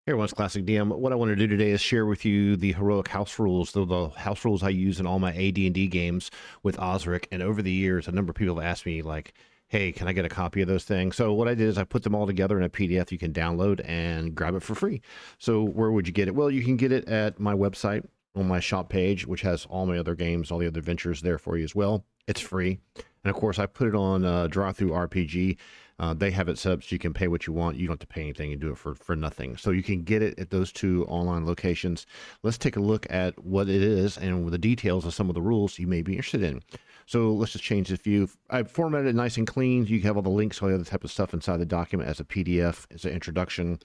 Hey everyone's Classic DM. What I want to do today is share with you the heroic house rules, the house rules I use in all my AD&D games with OSRIC. And over the years, a number of people have asked me like, hey, can I get a copy of those things? So what I did is I put them all together in a PDF you can download and grab it for free. So where would you get it? Well, you can get it at my website on my shop page, which has all my other games, all the other adventures there for you as well. It's free. And of course, I put it on DrawThruRPG. They have it set up so you can pay what you want. You don't have to pay anything and do it for nothing. So you can get it at those two online locations. Let's take a look at what it is and the details of some of the rules you may be interested in. So let's just change a few. I formatted it nice and clean. You have all the links, all the other type of stuff inside the document as a PDF, as an introduction.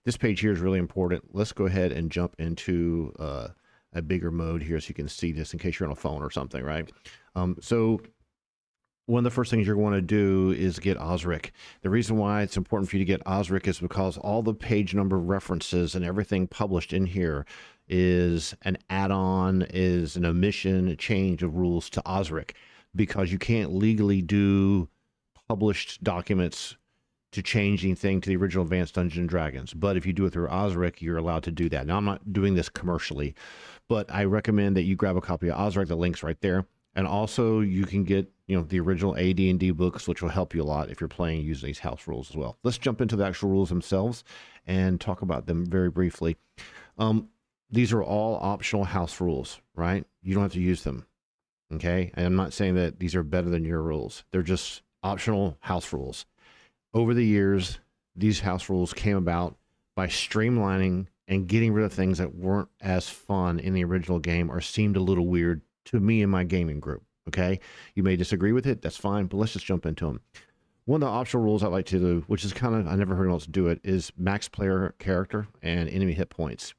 This page here is really important. Let's go ahead and jump into a bigger mode here so you can see this in case you're on a phone or something, right? So one of the first things you're going to do is get OSRIC. The reason why it's important for you to get OSRIC is because all the page number references and everything published in here is an add-on, is an omission, a change of rules to OSRIC, because you can't legally do published documents to change anything to the original Advanced Dungeons and Dragons. But if you do it through OSRIC, you're allowed to do that. Now, I'm not doing this commercially, but I recommend that you grab a copy of OSRIC. The link's right there. And also you can get, the original AD&D books, which will help you a lot if you're playing using these house rules as well. Let's jump into the actual rules themselves and talk about them very briefly. These are all optional house rules, right? You don't have to use them, okay? And I'm not saying that these are better than your rules. They're just optional house rules. Over the years, these house rules came about by streamlining and getting rid of things that weren't as fun in the original game or seemed a little weird to me and my gaming group. Okay, you may disagree with it, that's fine, but let's just jump into them. One of the optional rules I like to do, which is kind of, I never heard anyone else do it, is max player character and enemy hit points.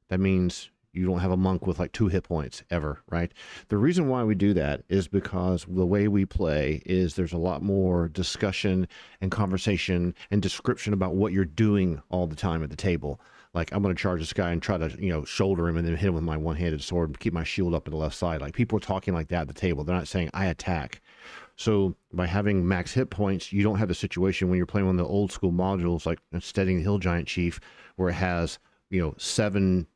That means you don't have a monk with like 2 hit points ever, right? The reason why we do that is because the way we play is there's a lot more discussion and conversation and description about what you're doing all the time at the table. Like, I'm going to charge this guy and try to, shoulder him and then hit him with my one-handed sword and keep my shield up to the left side. Like, people are talking like that at the table. They're not saying, I attack. So by having max hit points, you don't have the situation when you're playing one of the old school modules, like Studying the Hill Giant Chief, where it has, 7,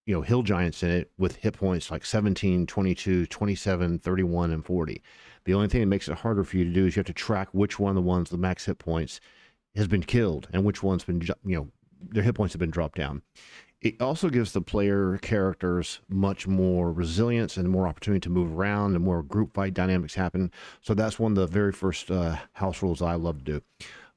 hill giants in it with hit points like 17, 22, 27, 31, and 40. The only thing that makes it harder for you to do is you have to track which one of the ones, the max hit points, has been killed and which one's been, their hit points have been dropped down. It also gives the player characters much more resilience and more opportunity to move around and more group fight dynamics happen. So that's one of the very first house rules I love to do.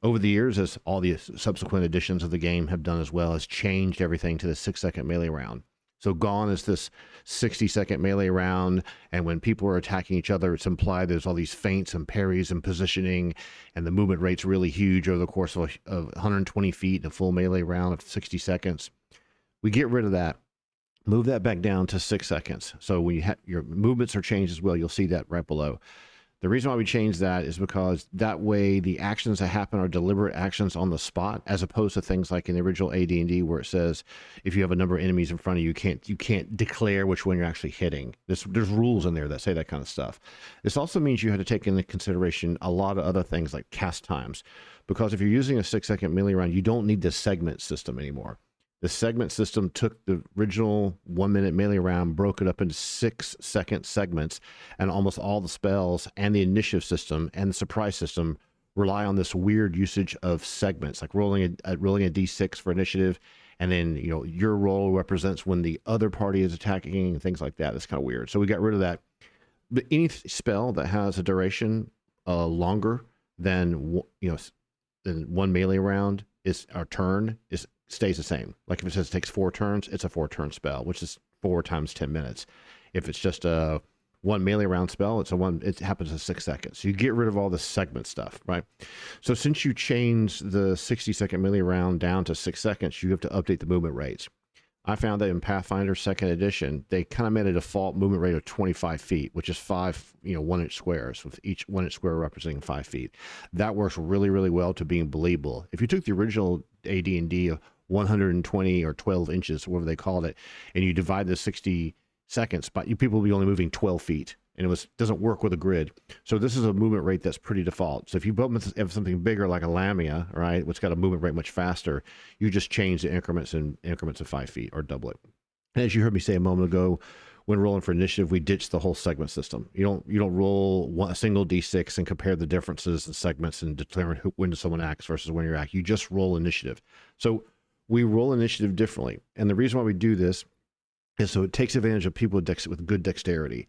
Over the years, as all the subsequent editions of the game have done as well, has changed everything to the 6-second melee round. So gone is this 60-second melee round, and when people are attacking each other, it's implied there's all these feints and parries and positioning, and the movement rate's really huge over the course of 120 feet in a full melee round of 60 seconds. We get rid of that, move that back down to 6 seconds. So when you your movements are changed as well, you'll see that right below. The reason why we change that is because that way the actions that happen are deliberate actions on the spot, as opposed to things like in the original AD&D where it says if you have a number of enemies in front of you, you can't declare which one you're actually hitting. There's rules in there that say that kind of stuff. This also means you have to take into consideration a lot of other things like cast times, because if you're using a 6-second melee round, you don't need the segment system anymore. The segment system took the original 1-minute melee round, broke it up into 6-second segments, and almost all the spells and the initiative system and the surprise system rely on this weird usage of segments, like rolling a d6 for initiative, and then your roll represents when the other party is attacking and things like that. That's kind of weird. So we got rid of that. But any spell that has a duration longer than than one melee round stays the same. Like if it says it takes 4 turns, it's a 4-turn spell, which is 4 times 10 minutes. If it's just a 1 melee round spell, it happens in 6 seconds. So you get rid of all the segment stuff, right? So since you change the 60-second melee round down to 6 seconds, you have to update the movement rates. I found that in Pathfinder 2nd edition, they kind of made a default movement rate of 25 feet, which is 5, 1-inch squares, with each 1-inch square representing 5 feet. That works really, really well to being believable. If you took the original AD&D of 120 or 12 inches, whatever they called it, and you divide the 60 seconds, but people will be only moving 12 feet. and it doesn't work with a grid. So this is a movement rate that's pretty default. So if you have something bigger like a Lamia, right, which got a movement rate much faster, you just change the increments in increments of 5 feet or double it. And as you heard me say a moment ago, when rolling for initiative, we ditched the whole segment system. You don't roll a single d6 and compare the differences in segments and determine when someone acts versus when you act. You just roll initiative. So we roll initiative differently, and the reason why we do this is so it takes advantage of people with good dexterity.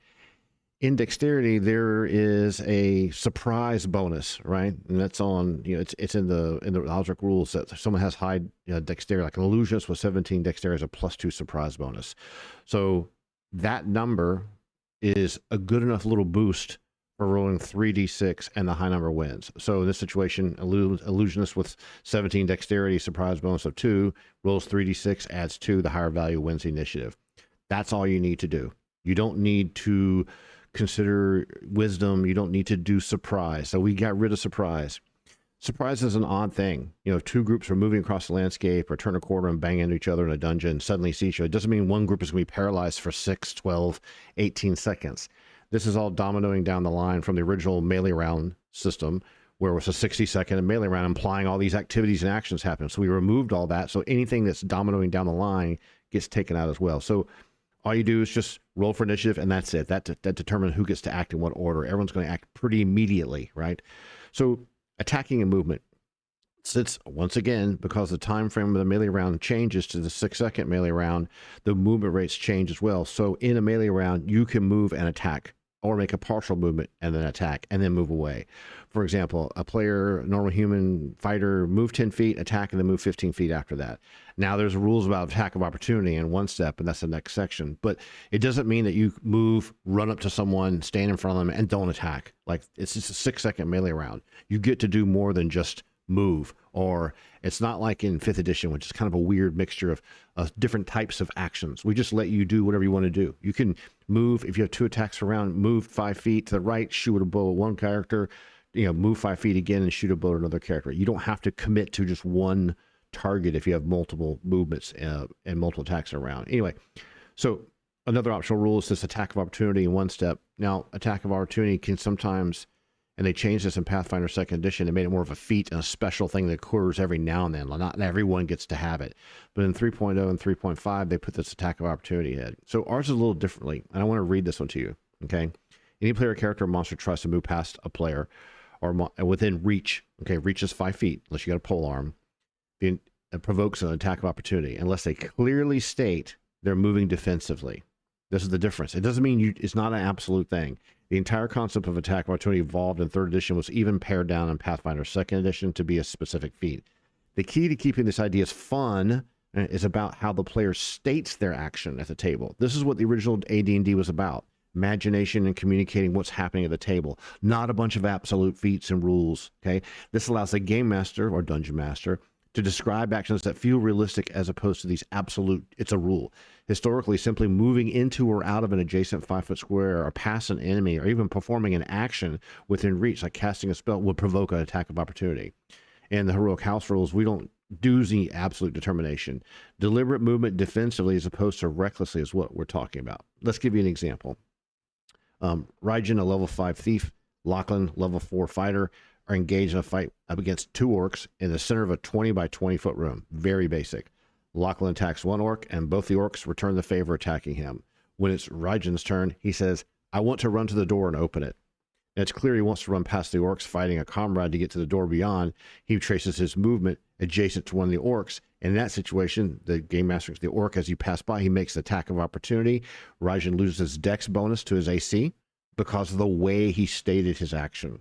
In dexterity, there is a surprise bonus, right? And that's on, it's in the OSRIC rules that if someone has high dexterity, like an illusionist with 17 dexterity, is a +2 surprise bonus. So that number is a good enough little boost for rolling 3d6 and the high number wins. So in this situation, illusionist with 17 dexterity, surprise bonus of 2, rolls 3d6, adds 2, the higher value wins the initiative. That's all you need to do. You don't need to consider wisdom. You don't need to do surprise. So we got rid of surprise. Surprise is an odd thing. If two groups are moving across the landscape or turn a corner and bang into each other in a dungeon and suddenly see each other, it doesn't mean one group is going to be paralyzed for 6, 12, 18 seconds. This is all dominoing down the line from the original melee round system, where it was a 60-second melee round implying all these activities and actions happen. So we removed all that. So anything that's dominoing down the line gets taken out as well. So all you do is just roll for initiative, and that's it. That determines who gets to act in what order. Everyone's going to act pretty immediately, right? So attacking and movement. Since, once again, because the time frame of the melee round changes to the 6-second melee round, the movement rates change as well. So in a melee round, you can move and attack, or make a partial movement and then attack, and then move away. For example, a player, normal human fighter, move 10 feet, attack, and then move 15 feet after that. Now, there's rules about attack of opportunity in one step, and that's the next section. But it doesn't mean that you move, run up to someone, stand in front of them, and don't attack. Like, it's just a 6-second melee round. You get to do more than just move. Or it's not like in 5th edition, which is kind of a weird mixture of different types of actions. We just let you do whatever you want to do. You can move, if you have 2 attacks around, move 5 feet to the right, shoot a bow at one character, move 5 feet again and shoot a bow at another character. You don't have to commit to just one target if you have multiple movements and multiple attacks around. Anyway, so another optional rule is this attack of opportunity in one step. Now, attack of opportunity can sometimes, and they changed this in Pathfinder 2nd edition, they made it more of a feat and a special thing that occurs every now and then. Not everyone gets to have it. But in 3.0 and 3.5, they put this attack of opportunity in. So ours is a little differently, and I want to read this one to you, okay? Any player, character, or monster tries to move past a player or within reach, okay, reach is 5 feet, unless you got a pole arm, it provokes an attack of opportunity, unless they clearly state they're moving defensively. This is the difference. It doesn't mean it's not an absolute thing. The entire concept of attack of opportunity evolved in 3rd edition, was even pared down in Pathfinder 2nd edition to be a specific feat. The key to keeping this idea fun is about how the player states their action at the table. This is what the original AD&D was about. Imagination and communicating what's happening at the table, not a bunch of absolute feats and rules. Okay, this allows the game master or dungeon master to describe actions that feel realistic as opposed to these absolute, it's a rule. Historically, simply moving into or out of an adjacent 5-foot square or past an enemy or even performing an action within reach, like casting a spell, would provoke an attack of opportunity. In the heroic house rules, we don't do the absolute determination. Deliberate movement defensively as opposed to recklessly is what we're talking about. Let's give you an example. Raijin, a level 5 thief, Lachlan, level 4 fighter, are engaged in a fight up against 2 orcs in the center of a 20 by 20 foot room. Very basic. Lachlan attacks one orc, and both the orcs return the favor, attacking him. When it's Raijin's turn, he says, I want to run to the door and open it. And it's clear he wants to run past the orcs, fighting a comrade to get to the door beyond. He traces his movement adjacent to one of the orcs. In that situation, the game master, the orc, as you pass by, he makes the attack of opportunity. Raijin loses his dex bonus to his AC because of the way he stated his action.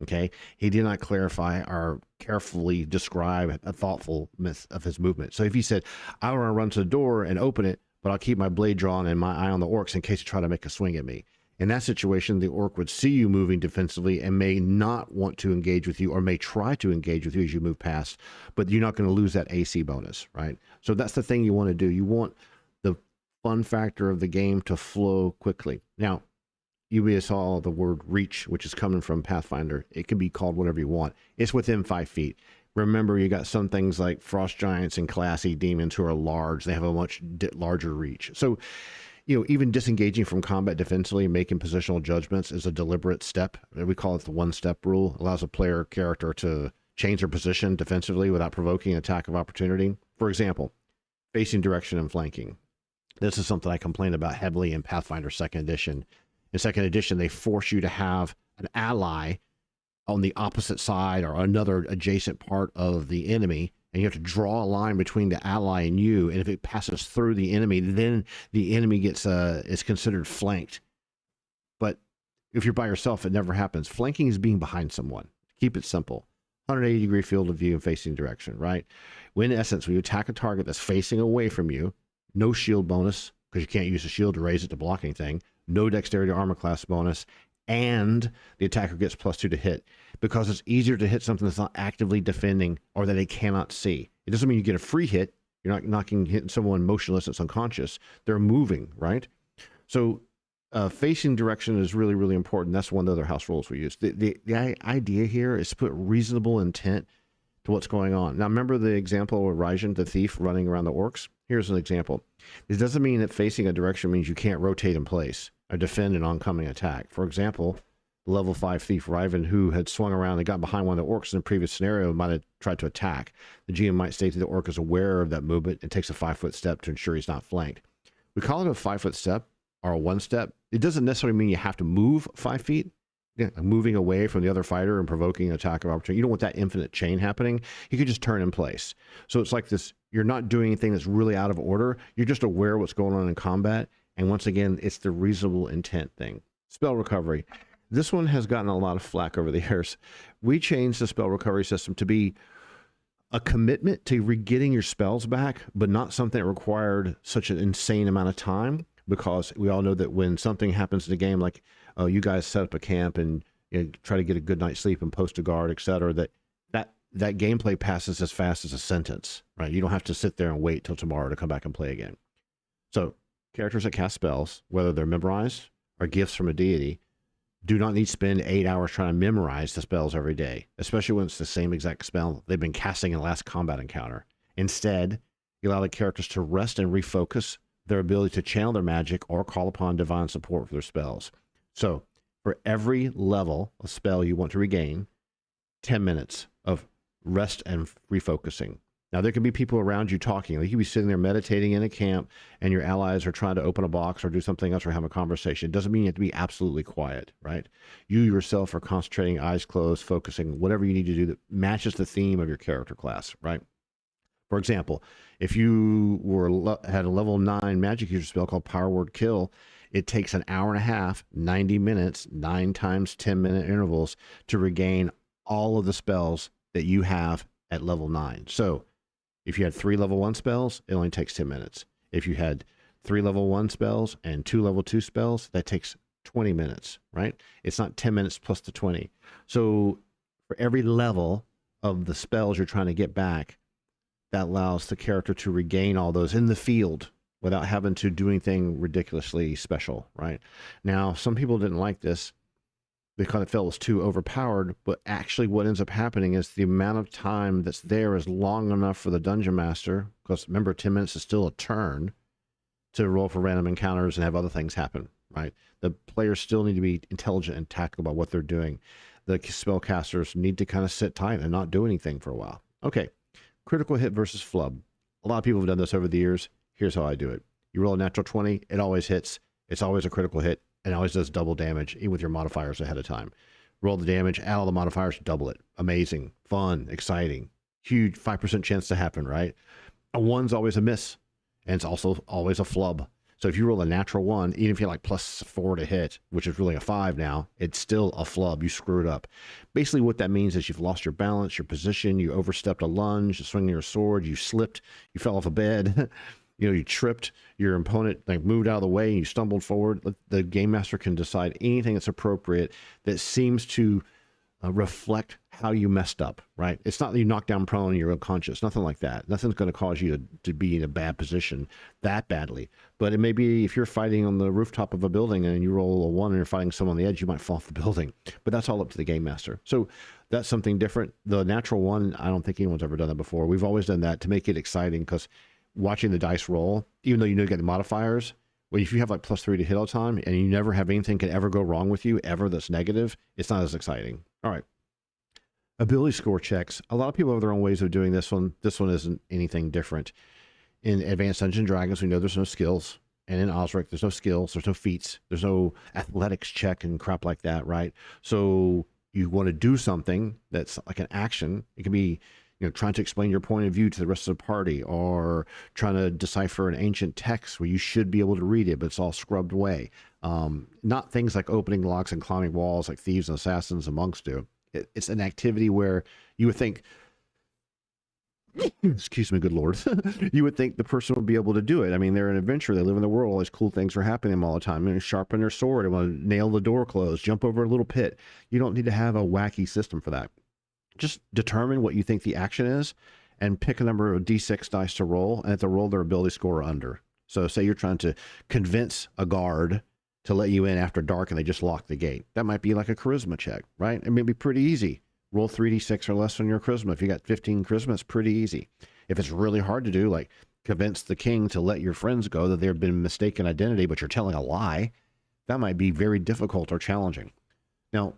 Okay, he did not clarify or carefully describe a thoughtfulness of his movement. So if he said, I want to run to the door and open it, but I'll keep my blade drawn and my eye on the orcs in case you try to make a swing at me. In that situation, the orc would see you moving defensively and may not want to engage with you, or may try to engage with you as you move past, but you're not going to lose that AC bonus, right? So that's the thing you want to do. You want the fun factor of the game to flow quickly. Now, you saw the word reach, which is coming from Pathfinder. It can be called whatever you want. It's within 5 feet. Remember, you got some things like frost giants and classy demons who are large. They have a much larger reach. So even disengaging from combat defensively, making positional judgments is a deliberate step. We call it the one-step rule. It allows a player character to change their position defensively without provoking an attack of opportunity. For example, facing direction and flanking. This is something I complain about heavily in Pathfinder 2nd Edition. In 2nd Edition, they force you to have an ally on the opposite side or another adjacent part of the enemy, and you have to draw a line between the ally and you, and if it passes through the enemy, then the enemy gets is considered flanked. But if you're by yourself, it never happens. Flanking is being behind someone. Keep it simple. 180-degree field of view and facing direction, right? When in essence, when you attack a target that's facing away from you, no shield bonus, because you can't use a shield to raise it to block anything, no dexterity armor class bonus, and the attacker gets +2 to hit, because it's easier to hit something that's not actively defending or that they cannot see. It doesn't mean you get a free hit. You're not hitting someone motionless that's unconscious. They're moving, right? So facing direction is really, really important. That's one of the other house rules we use. The idea here is to put reasonable intent to what's going on. Now, remember the example of Raijin, the thief, running around the orcs? Here's an example. This doesn't mean that facing a direction means you can't rotate in place or defend an oncoming attack. For example, level 5 thief Raven, who had swung around and got behind one of the orcs in the previous scenario, might have tried to attack. The GM might state that the orc is aware of that movement and takes a 5-foot step to ensure he's not flanked. We call it a 5-foot step or a 1-step. It doesn't necessarily mean you have to move 5 feet. Yeah, moving away from the other fighter and provoking an attack of opportunity. You don't want that infinite chain happening. You could just turn in place. So it's like this, you're not doing anything that's really out of order. You're just aware of what's going on in combat. And once again, it's the reasonable intent thing. Spell recovery. This one has gotten a lot of flack over the years. We changed the spell recovery system to be a commitment to getting your spells back, but not something that required such an insane amount of time, because we all know that when something happens in the game, like you guys set up a camp and try to get a good night's sleep and post a guard, etc., that gameplay passes as fast as a sentence, right? You don't have to sit there and wait till tomorrow to come back and play again. So characters that cast spells, whether they're memorized or gifts from a deity, do not need to spend 8 hours trying to memorize the spells every day, especially when it's the same exact spell they've been casting in the last combat encounter. Instead, you allow the characters to rest and refocus their ability to channel their magic or call upon divine support for their spells. So for every level of spell you want to regain, 10 minutes of rest and refocusing. Now, there can be people around you talking. Like you could be sitting there meditating in a camp and your allies are trying to open a box or do something else or have a conversation. It doesn't mean you have to be absolutely quiet, right? You yourself are concentrating, eyes closed, focusing, whatever you need to do that matches the theme of your character class, right? For example, if you had a level 9 magic user spell called Power Word Kill, it takes an hour and a half, 90 minutes, 9 times 10-minute intervals to regain all of the spells that you have at level 9. So if you had 3 level 1 spells, it only takes 10 minutes. If you had 3 level 1 spells and 2 level 2 spells, that takes 20 minutes, right? It's not 10 minutes plus the 20. So for every level of the spells you're trying to get back, that allows the character to regain all those in the field without having to do anything ridiculously special, right? Now, some people didn't like this because it felt it was too overpowered, but actually what ends up happening is the amount of time that's there is long enough for the dungeon master, because remember, 10 minutes is still a turn, to roll for random encounters and have other things happen, right? The players still need to be intelligent and tactical about what they're doing. The spellcasters need to kind of sit tight and not do anything for a while. Okay, critical hit versus flub. A lot of people have done this over the years. Here's how I do it. You roll a natural 20, it always hits. It's always a critical hit, and it always does double damage, even with your modifiers ahead of time. Roll the damage, add all the modifiers, double it. Amazing, fun, exciting, huge 5% chance to happen, right? A 1's always a miss, and it's also always a flub. So if you roll a natural 1, even if you're like +4 to hit, which is really a 5 now, it's still a flub. You screwed up. Basically what that means is you've lost your balance, your position, you overstepped a lunge, you're swinging your sword, you slipped, you fell off a bed, you tripped, your opponent moved out of the way and you stumbled forward. The game master can decide anything that's appropriate that seems to reflect how you messed up, right? It's not that you knocked down prone and you're unconscious, nothing like that. Nothing's going to cause you to be in a bad position that badly. But it may be if you're fighting on the rooftop of a building and you roll a 1 and you're fighting someone on the edge, you might fall off the building. But that's all up to the game master. So that's something different. The natural 1, I don't think anyone's ever done that before. We've always done that to make it exciting, because watching the dice roll, even though you get the modifiers, Well, if you have like +3 to hit all the time and you never have anything can ever go wrong with you ever that's negative, it's not as exciting. All right. Ability score checks. A lot of people have their own ways of doing this one. This one isn't anything different. In Advanced Dungeons and Dragons, we know there's no skills. And in OSRIC, there's no skills, there's no feats, there's no athletics check and crap like that, right? So you want to do something that's like an action. It can be, trying to explain your point of view to the rest of the party, or trying to decipher an ancient text where you should be able to read it, but it's all scrubbed away. Not things like opening locks and climbing walls like thieves and assassins and monks do. It's an activity where you would think, excuse me, good Lord, you would think the person would be able to do it. I mean, they're an adventurer. They live in the world. All these cool things are happening to them all the time. They sharpen their sword. They want to nail the door closed, jump over a little pit. You don't need to have a wacky system for that. Just determine what you think the action is and pick a number of D6 dice to roll, and have to roll their ability score under. So say you're trying to convince a guard to let you in after dark and they just lock the gate. That might be like a charisma check, right? It may be pretty easy. Roll 3d6 or less on your charisma. If you got 15 charisma, it's pretty easy. If it's really hard to do, like convince the king to let your friends go, that they've been mistaken identity, but you're telling a lie, that might be very difficult or challenging. Now,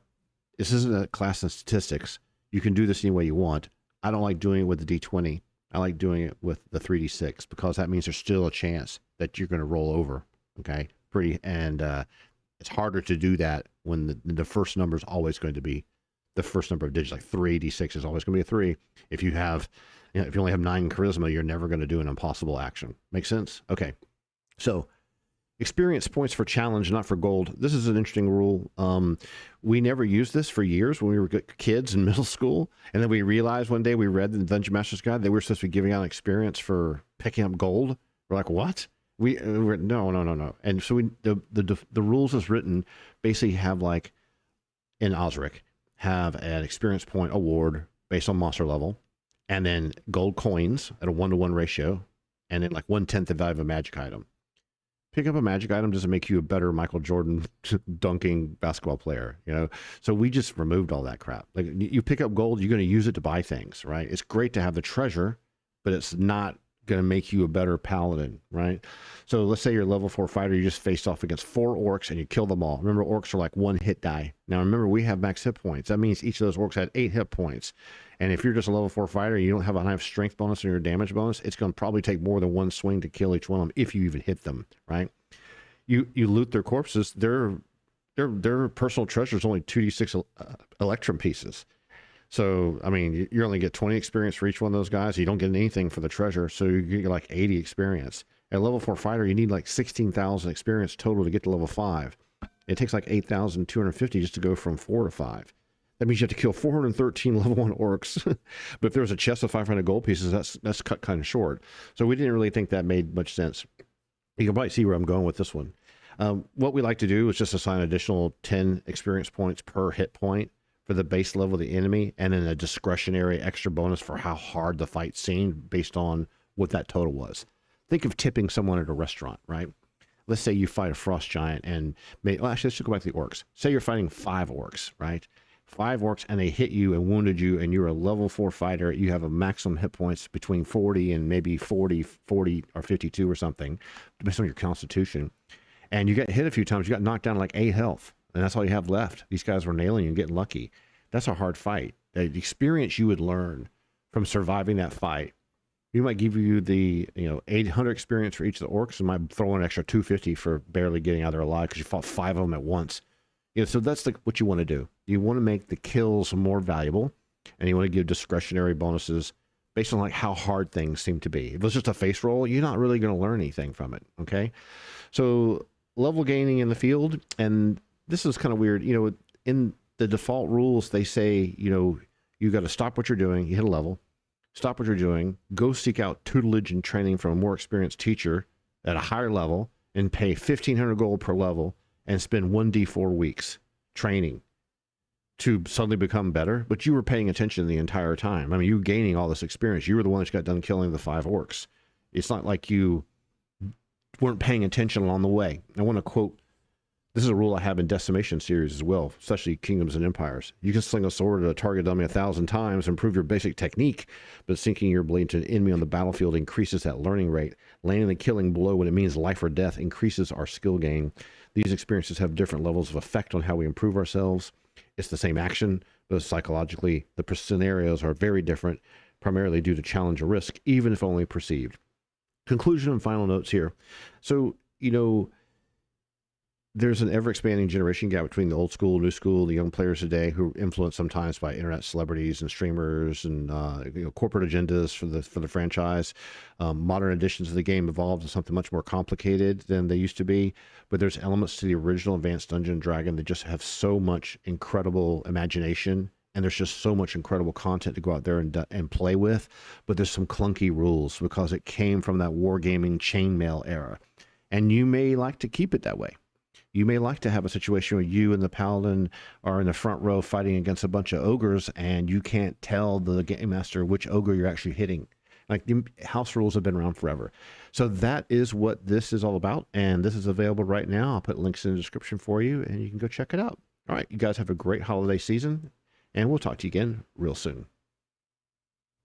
this isn't a class in statistics. You can do this any way you want. I don't like doing it with the D20. I like doing it with the 3d6 because that means there's still a chance that you're going to roll over. Okay, it's harder to do that when the first number is always going to be the first number of digits. Like 3d6 is always going to be a 3. If you have, if you only have 9 charisma, you're never going to do an impossible action. Make sense? Okay, so experience points for challenge, not for gold. This is an interesting rule. We never used this for years when we were kids in middle school. And then we realized one day we read the Dungeon Master's Guide, they were supposed to be giving out experience for picking up gold. We're like, what? We're no. And so the rules as written basically have, like in OSRIC, have an experience point award based on monster level, and then gold coins at a 1-to-1 ratio, and then like 1/10 the value of a magic item. Picking up a magic item doesn't make you a better Michael Jordan dunking basketball player, So we just removed all that crap. Like, you pick up gold, you're going to use it to buy things, right? It's great to have the treasure, but it's not going to make you a better paladin, right? So let's say you're a level 4 fighter, you just faced off against 4 orcs and you kill them all. Remember, orcs are like 1 hit die. Now remember, we have max hit points. That means each of those orcs had 8 hit points. And if you're just a level 4 fighter, you don't have a high strength bonus or your damage bonus, it's going to probably take more than 1 swing to kill each one of them, if you even hit them, right? You loot their corpses. Their personal treasure is only 2d6 electrum pieces. So, I mean, you only get 20 experience for each one of those guys. You don't get anything for the treasure, so you get like 80 experience. At level 4 fighter, you need like 16,000 experience total to get to level 5. It takes like 8,250 just to go from 4 to 5. That means you have to kill 413 level 1 orcs. But if there was a chest of 500 gold pieces, that's cut kind of short. So we didn't really think that made much sense. You can probably see where I'm going with this one. What we like to do is just assign additional 10 experience points per hit point for the base level of the enemy, and then a discretionary extra bonus for how hard the fight seemed based on what that total was. Think of tipping someone at a restaurant, right? Let's say you fight a frost giant and actually, let's just go back to the orcs. Say you're fighting 5 orcs, right? 5 orcs, and they hit you and wounded you, and you're a level 4 fighter. You have a maximum hit points between 40 and maybe 40 or 52 or something, based on your constitution. And you get hit a few times, you got knocked down like 8 health. And that's all you have left. These guys were nailing you and getting lucky. That's a hard fight. The experience you would learn from surviving that fight, you might give you the 800 experience for each of the orcs, and might throw in an extra 250 for barely getting out there alive because you fought 5 of them at once. So that's what you want to do. You want to make the kills more valuable, and you want to give discretionary bonuses based on like how hard things seem to be. If it's just a face roll, you're not really going to learn anything from it. Okay, so level gaining in the field, and this is kind of weird. In the default rules, they say, you got to stop what you're doing. You hit a level, stop what you're doing, go seek out tutelage and training from a more experienced teacher at a higher level, and pay 1,500 gold per level, and spend 1d4 weeks training to suddenly become better. But you were paying attention the entire time. I mean, you were gaining all this experience. You were the one that got done killing the 5 orcs. It's not like you weren't paying attention along the way. I want to quote This is a rule I have in Decimation series as well, especially Kingdoms and Empires. You can sling a sword at a target dummy 1,000 times, improve your basic technique, but sinking your blade to an enemy on the battlefield increases that learning rate. Landing the killing blow when it means life or death increases our skill gain. These experiences have different levels of effect on how we improve ourselves. It's the same action, but psychologically, the scenarios are very different, primarily due to challenge or risk, even if only perceived. Conclusion and final notes here. So, there's an ever-expanding generation gap between the old school, new school, the young players today, who are influenced sometimes by internet celebrities and streamers and corporate agendas for the franchise. Modern editions of the game evolved to something much more complicated than they used to be, but there's elements to the original Advanced Dungeon and Dragon that just have so much incredible imagination, and there's just so much incredible content to go out there and play with, but there's some clunky rules because it came from that wargaming chainmail era, and you may like to keep it that way. You may like to have a situation where you and the paladin are in the front row fighting against a bunch of ogres, and you can't tell the game master which ogre you're actually hitting. Like, the house rules have been around forever. So that is what this is all about, and this is available right now. I'll put links in the description for you, and you can go check it out. All right, you guys have a great holiday season, and we'll talk to you again real soon.